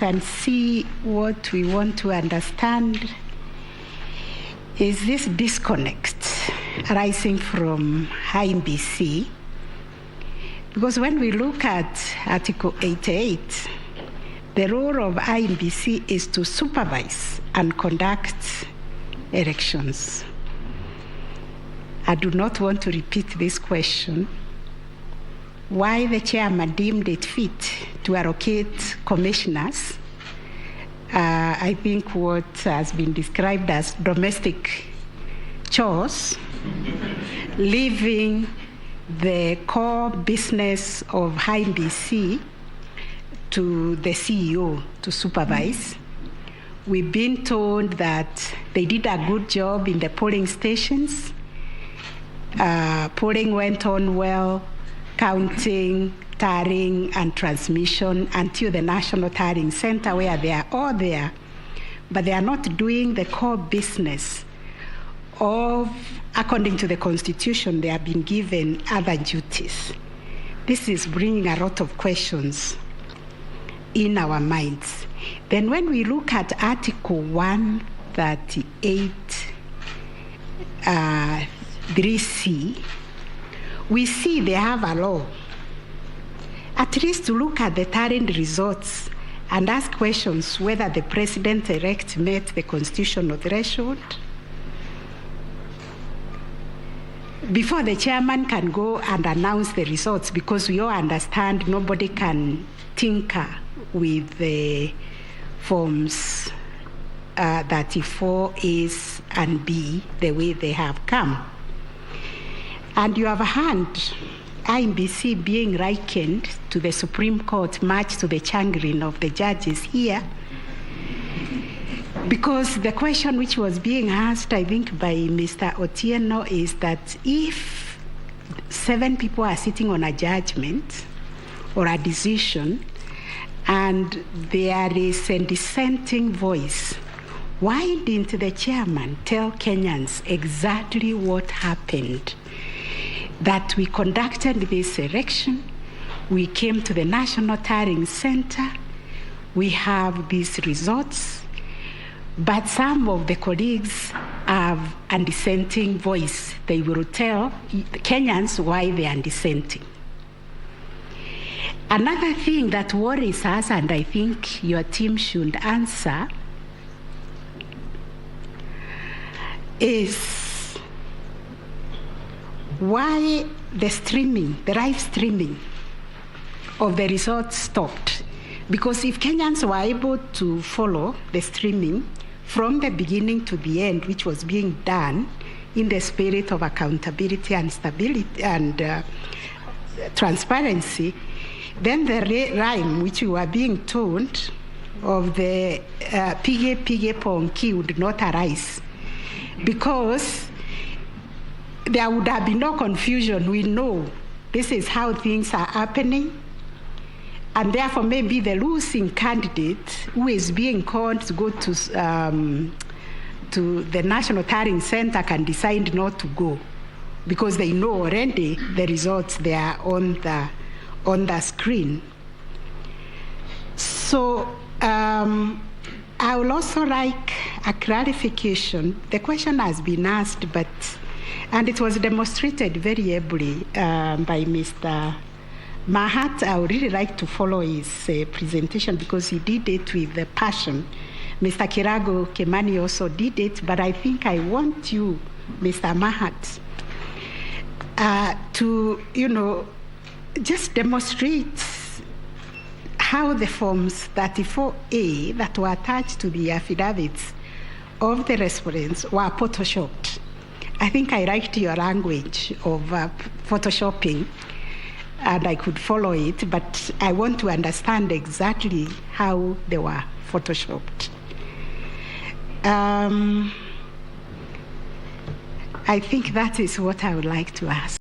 can see what we want to understand is this disconnect arising from IEBC. Because when we look at Article 88, the role of IEBC is to supervise and conduct elections. I do not want to repeat this question. Why the chairman deemed it fit to allocate commissioners, I think what has been described as domestic chores, leaving the core business of IEBC to the CEO to supervise. We've been told that they did a good job in the polling stations. Polling went on well, counting, tallying, and transmission until the National Tallying Center, where they are all there, but they are not doing the core business of, according to the Constitution, they have been given other duties. This is bringing a lot of questions in our minds. Then when we look at Article 138, 3C, we see they have a law, at least to look at the tallying results and ask questions whether the president-elect met the constitutional threshold before the chairman can go and announce the results, because we all understand nobody can tinker with the forms 34As and B the way they have come. And you have heard IEBC being likened to the Supreme Court, much to the chagrin of the judges here, because the question which was being asked, I think, by Mr. Otieno is that if 7 people are sitting on a judgment or a decision and there is a dissenting voice, why didn't the chairman tell Kenyans exactly what happened? That we conducted this election, we came to the National Tallying Center, we have these results, but some of the colleagues have a dissenting voice. They will tell Kenyans why they are dissenting. Another thing that worries us, and I think your team should answer, is why the live streaming of the results stopped. Because if Kenyans were able to follow the streaming from the beginning to the end, which was being done in the spirit of accountability and stability and transparency, then the rhyme which we were being told of the pige ponki would not arise, because there would have been no confusion. We know this is how things are happening, and therefore maybe the losing candidate who is being called to go to the National Tallying Center can decide not to go, because they know already the results they are on the screen. So I would also like a clarification. The question has been asked, and it was demonstrated very ably by Mr. Mahat. I would really like to follow his presentation, because he did it with the passion. Mr. Kirago Kemani also did it, but I think I want you, Mr. Mahat, to, just demonstrate how the forms 34A that were attached to the affidavits of the respondents were photoshopped. I think I liked your language of photoshopping, and I could follow it, but I want to understand exactly how they were photoshopped. I think that is what I would like to ask.